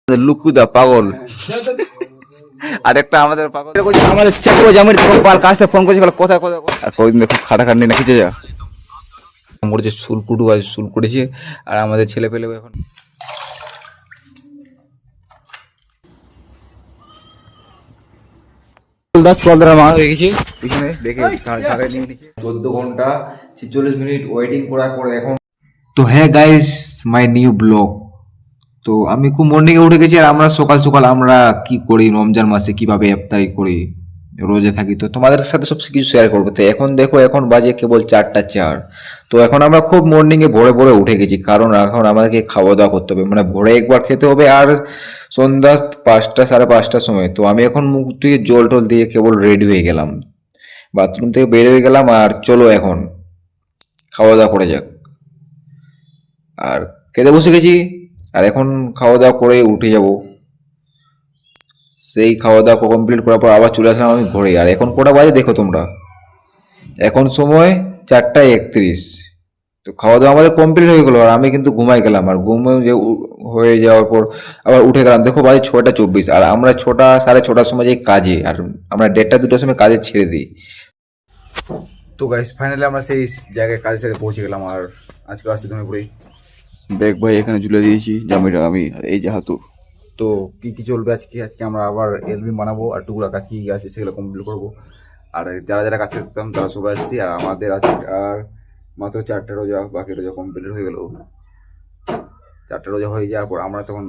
লুকুদা পাগল আর একটা আমাদের পাগল আমাদের চাকু জামির কাছ থেকে ফোন করেছি কোথায় কোথায় আর কদিন খুব খাটাখাটনি না খিচে যা মোর যে চুল কুটু আছে চুল কুটেছে আর আমাদের ছেলে পেলে এখন রেখেছি পিছনে দেখে 14 ঘন্টা 46 মিনিট ওয়েটিং করার পরে এখন তো হ্যাঁ গাইস মাই নিউ ব্লগ। তো আমি খুব মর্নিং এ উঠে গেছি আর আমরা সকাল সকাল আমরা কি করি রমজান মাসে কিভাবে ইফতারি করি রোজে থাকি তো তোমাদের সাথে সব কিছু শেয়ার করবো। তো এখন দেখো এখন বাজে কেবল 4টা 4। তো এখন আমরা খুব মর্নিং এ ভোরে ভোরে উঠে গেছি কারণ এখন আমাদেরকে খাওয়া দাওয়া করতে হবে মানে ভোরে একবার খেতে হবে আর সন্ধ্যা 5টা 5:30টার সময়। তো আমি এখন মুখ ধুয়ে জল টল দিয়ে কেবল রেডি হয়ে গেলাম, বাথরুম থেকে বের হয়ে গেলাম আর চলো এখন খাওয়া দাওয়া করে যাক। আর খেতে বসে গেছি আর এখন খাওয়া দাওয়া করে উঠে যাব। সেই খাওয়া দাওয়া কমপ্লিট করার পর আবার চলে আসলাম আমি ঘরে। আর এখন কটা বাজে দেখো তোমরা, এখন সময় 4টা 31। তো খাওয়া দাওয়া আমাদের কমপ্লিট হয়ে গেলো আর আমি কিন্তু ঘুমাই গেলাম আর ঘুমে যে হয়ে যাওয়ার পর আবার উঠে গেলাম। দেখো বাজে 6টা 24 আর আমরা 6টা 6:30টার সময় যাই কাজে আর আমরা 1:30 2টার সময় কাজে ছেড়ে দিই। তো গাইস ফাইনালি আমরা সেই জায়গায় কাজের সাথে পৌঁছে গেলাম আর আজকে আসতে ধরে পড়ি ব্যাগ ভাই এখানে ঝুলে দিয়েছি জামিটা আমি আর এই যে হাতুর। তো কি কি চলবে আজকে, আজকে আমরা আবার এলবি বানাবো আর টুকরা কাজ কি আছে সেগুলো কমপ্লিট করবো। আর যারা যারা কাজ করতাম তারা সবাই আসছি আর আমাদের আজকে আর মাত্র 4টা রোজা, বাকি রোজা কমপ্লিট হয়ে গেল। 4টা রোজা হয়ে যাওয়ার পর আমরা তখন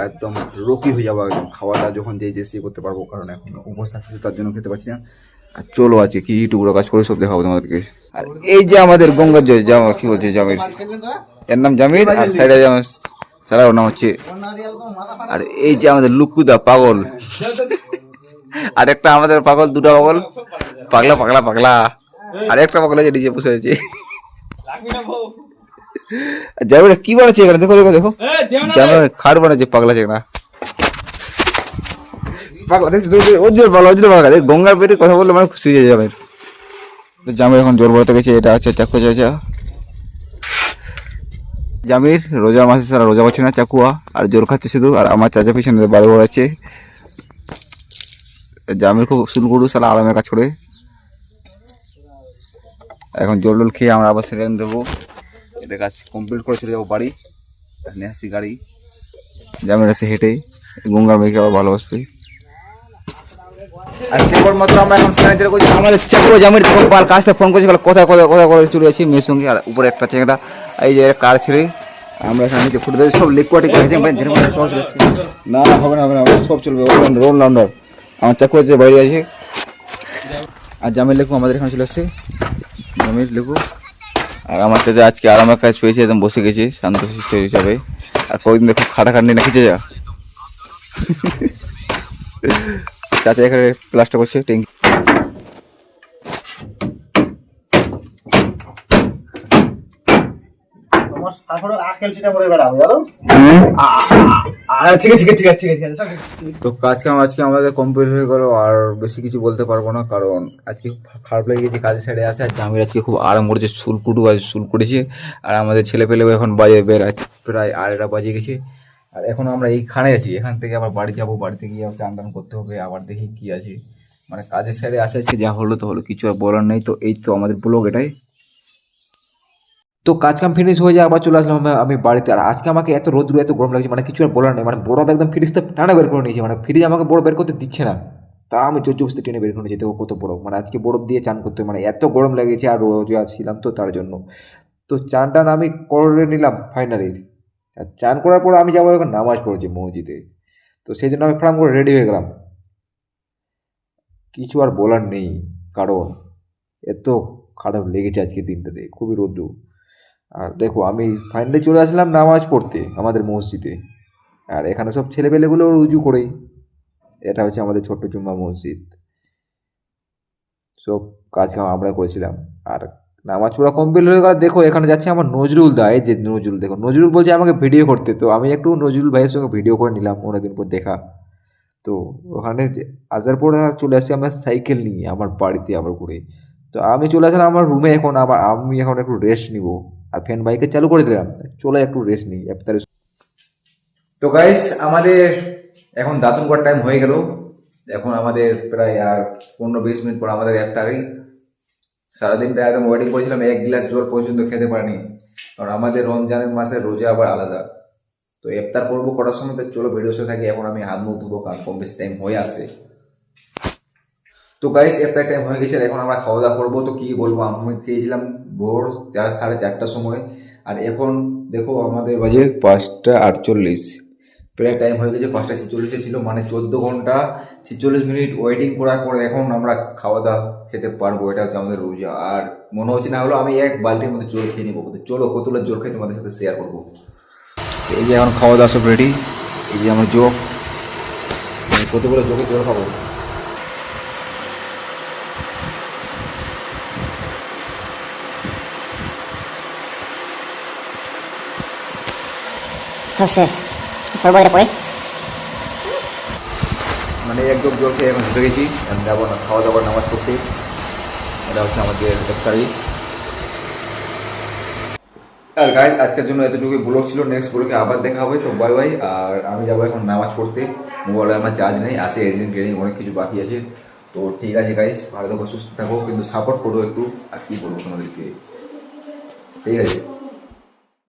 একদম রকি হয়ে যাবো, একদম খাওয়া দাওয়া যখন যে সে করতে পারবো কারণ এখন উপোস থাকছে তার জন্য খেতে পারছি না। আর চলো আছে কি টুকরো কাজ করে সব দেখাবো তোমাদেরকে। আর এই যে আমাদের গঙ্গার জয় জামা কি বলছে জামির, এর নাম জামির আর সাইডে সারা ওর নাম হচ্ছে। আর এই যে আমাদের লুকুদা পাগল আর একটা আমাদের পাগল, দুটা পাগল পাগলা পাগলা পাগলা আর একটা পাগল আছে নিচে বসে আছে। জামির কি বানাচ্ছে এখানে দেখো দেখো দেখো জামির খাট বানাচ্ছে পাগলা চেনা পাগলা দেখছি ওজোর পাগলা ওজোর পাগলা দেখ গঙ্গার পেটে কথা বললে মানে খুশি হয়ে যাবে। তো জামির এখন জোর বলতে গেছে এটা হচ্ছে চাকু চাচা জামির রোজা মাসে সারা রোজা পাচ্ছে না চাকুয়া আর জোর খাচ্ছে শুধু। আর আমার চাচা পিছনে বারো বড় আছে জামির খুব শুরু করু সালা আরামের কাজ করে। এখন জল টল খেয়ে আমরা আবার সেরেন দেবো, এটা কাজ কমপ্লিট করে চলে যাবো বাড়ি। নিয়ে আসছি গাড়ি, জামির আছে হেঁটেই গঙ্গার মেয়েকে আবার ভালোবাসবে। আর কেবলমাত্র আমরা এখন সিগনেচার করছি আমাদের চাকু জামির কাছ থেকে ফোন করছি কোথায় কোথায় কোথায় কোথায় চলে যাচ্ছি মেয়ের সঙ্গে। আর উপরে একটা চেংড়া এই যে কার ছেড়ে আমরা এখানে নিচে ফুটে সব লিকুয়াটি করেছি না হবে না হবে না সব চলবে রোল রাউন্ডার। আমার চাকু আছে বাইরে আছে আর জামির লেখু আমাদের এখানে চলে আসছে জামির লেখু। আর আমার সাথে আজকে আরামের কাজ পেয়েছে একদম বসে গেছে শান্ত শিষ্ট হিসাবে। আর কদিন খুব খাটাখাটনি না খিচে যা চাচা এখানে প্লাস্টার করছে ট্যাঙ্কি। তো কাজ কাম আজকে আমাদের কমপ্লিট হয়ে গেল আর বেশি কিছু বলতে পারবো না কারণ আজকে খারাপ লেগে গেছে কাজের সাইডে আসে। আর জামির আজকে খুব আরাম করেছে চুল কুটু আছে চুল কুটেছে আর আমাদের ছেলে পেলেও এখন বাজে প্রায় 2:30 বাজে গেছে। আর এখন আমরা এইখানে আছি, এখান থেকে আবার বাড়ি যাবো, বাড়িতে গিয়ে চান টান করতে হবে আবার দেখি কি আছে মানে কাজের সাইডে আসে আজকে যা হলো তো হলো কিছু আর বলার নেই। তো এই তো আমাদের ব্লগ এটাই। তো কাজ কাম ফিনিশ হয়ে যায় আবার চলে আসলাম আমি বাড়িতে। আর আজকে আমাকে এত রোদ্রু এত গরম লাগছে মানে কিছু আর বলার নেই মানে বরফ একদম ফ্রিজতে টানা বের করে নিয়েছে মানে ফ্রিজ আমাকে বরফ বের করতে দিচ্ছে না, তা আমি জোর জবস্তি টেনে বের করে নিয়েছি। দেখো কত বরফ মানে আজকে বরফ দিয়ে চান করতে মানে এত গরম লেগেছে আর রোজা ছিলাম তো তার জন্য। তো চান টান আমি করে নিলাম ফাইনালি। আর চান করার পর আমি যাবো এখন নামাজ পড়েছি মসজিদে, তো সেই জন্য আমি ফার্ম করে রেডি হয়ে গেলাম। কিছু আর বলার নেই কারণ এত খারাপ লেগেছে আজকে দিনটাতে খুবই রোদ্রু। আর দেখো আমি ফাইনালি চলে আসলাম নামাজ পড়তে আমাদের মসজিদে। আর এখানে সব ছেলেপেলেগুলো রুজু করেই, এটা হচ্ছে আমাদের ছোট্ট জুম্মা মসজিদ। সব কাজ কাম আমরা করেছিলাম আর নামাজ পড়া কমপ্লিট হয়ে গেল। দেখো এখানে যাচ্ছে আমার নজরুল দা, এই যে নজরুল দেখো নজরুল বলছে আমাকে ভিডিও করতে, তো আমি একটু নজরুল ভাইয়ের সঙ্গে ভিডিও করে নিলাম অনেকদিন পর দেখা। তো ওখানে আসার পর চলে আসি আমার সাইকেল নিয়ে আমার বাড়িতে আবার ঘুরে। তো আমি চলে আসলাম আমার রুমে, এখন আবার আমি এখন একটু রেস্ট নিব আর ফ্যান বাইকে চালু করে দিলাম চলে একটু রেস্ট নিই ইফতারে। তো গাইস আমাদের এখন দাঁতন করার টাইম হয়ে গেল। এখন আমাদের প্রায় আর 15-20 মিনিট পর আমাদের ইফতারি। সারাদিনটা একদম ওয়েটিং করেছিলাম, এক গ্লাস জল পর্যন্ত খেতে পারিনি, কারণ আমাদের রমজানের মাসে রোজা আবার আলাদা। তো ইফতার করবো করার সময়, তো চলো ভিডিও সাথে থাকি। এখন আমি হাত মুখ ধুবো, কারণ কম বেশি টাইম হয়ে আসছে। তো গাইস ইফতার টাইম হয়ে গেছে, এখন আমরা খাওয়া দাওয়া করবো। তো কি বলবো, আমি খেয়েছিলাম ভোর 4-4:30টার সময়, আর এখন দেখো আমাদের বাজে 5:48। প্রায় টাইম হয়ে গেছে 5:46 ছিল, মানে 14 ঘন্টা 46 মিনিট ওয়েটিং করার পর এখন আমরা খাওয়া দাওয়া খেতে পারবো। এটা হচ্ছে আমাদের রোজা। আর মনে হচ্ছে না হলো আমি এক বালতির মধ্যে জল খেয়ে নিবো। তো চলো কতগুলো জল খেয়ে তোমাদের সাথে শেয়ার করবো। এই যে এখন খাওয়া দাওয়া সব রেডি। এই যে আমার জগ, কতগুলো জগে জল খাবো। সর্ষে সরবত এটা পরে মানে একদম জল খেয়ে এখন ঢুকে গেছি, আমি যাবো না খাওয়া দাওয়ার নামাজ পড়তে। এটা হচ্ছে আমাদের ইফতারি। আর গাইস আজকের জন্য এতটুকুই ব্লগ ছিল, নেক্সট ব্লগে আবার দেখা হবে। তো বাই বাই। আর আমি যাবো এখন নামাজ পড়তে, মোবাইলে আমার চার্জ নেই, আসে এডিটিং টেডিং অনেক কিছু বাকি আছে। তো ঠিক আছে গাইস, ভালো থাকো সুস্থ থাকো, কিন্তু সাপোর্ট করো একটু। আর কি বলবো তোমাদেরকে, ঠিক আছে।